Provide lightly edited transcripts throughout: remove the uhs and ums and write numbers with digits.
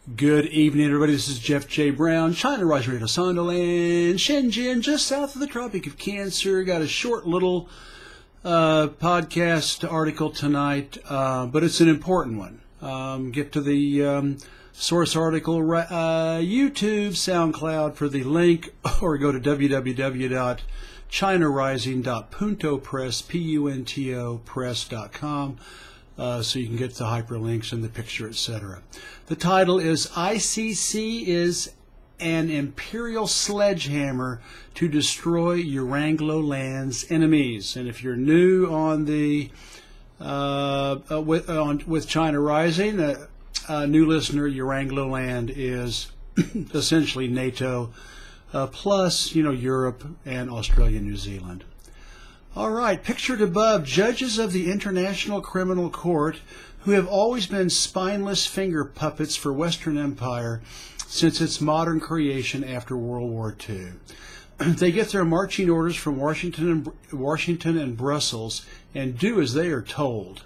Good evening, everybody. This is Jeff J. Brown, China Rising Radio Sinoland, Shenzhen, just south of the Tropic of Cancer. Got a short little podcast article tonight, but it's an important one. Get to the source article, YouTube, SoundCloud for the link, or go to www.chinarising.puntopress.com. So you can get the hyperlinks and the picture, etc. The title is ICC is an imperial sledgehammer to destroy Eurangloland's enemies. And if you're new on the with China Rising, a new listener, Eurangloland is essentially NATO plus Europe and Australia, New Zealand. All right, pictured above, judges of the International Criminal Court who have always been spineless finger puppets for Western Empire since its modern creation after World War II. They get their marching orders from Washington and Brussels and do as they are told.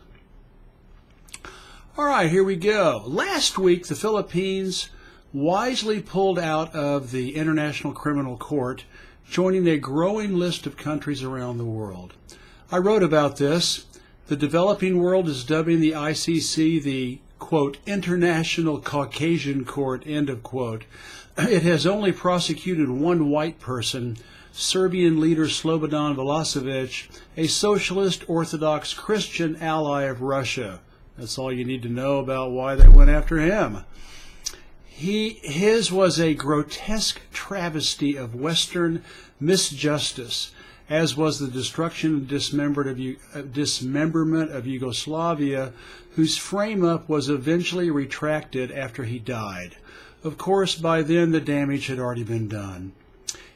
All right, here we go. Last week, the Philippines wisely pulled out of the International Criminal Court, joining a growing list of countries around the world. I wrote about this. The developing world is dubbing the ICC the, quote, International Caucasian Court, end of quote. It has only prosecuted one white person, Serbian leader Slobodan Milosevic, a socialist Orthodox Christian ally of Russia. That's all you need to know about why they went after him. His was a grotesque travesty of Western misjustice, as was the destruction and dismemberment of Yugoslavia, whose frame-up was eventually retracted after he died. Of course, by then the damage had already been done.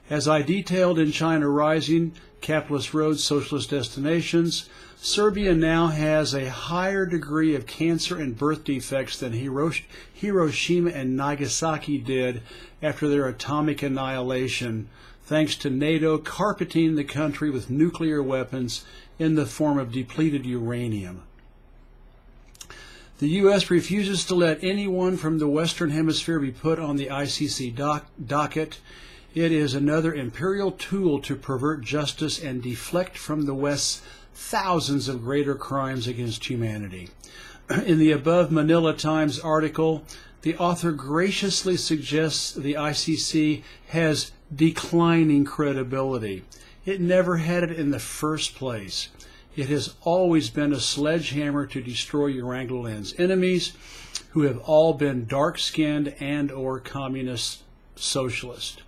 As I detailed in China Rising, Capitalist Road, Socialist Destinations, Serbia now has a higher degree of cancer and birth defects than Hiroshima and Nagasaki did after their atomic annihilation, thanks to NATO carpeting the country with nuclear weapons in the form of depleted uranium. The U.S. refuses to let anyone from the Western Hemisphere be put on the ICC docket. It is another imperial tool to pervert justice and deflect from the West's thousands of greater crimes against humanity. In the above Manila Times article, the author graciously suggests the ICC has declining credibility. It never had it in the first place. It has always been a sledgehammer to destroy Eurangloland's enemies, who have all been dark-skinned and or communist socialist.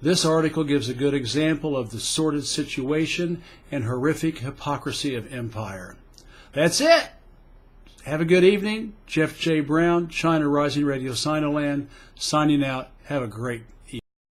This article gives a good example of the sordid situation and horrific hypocrisy of empire. That's it. Have a good evening. Jeff J. Brown, China Rising Radio Sinoland, signing out. Have a great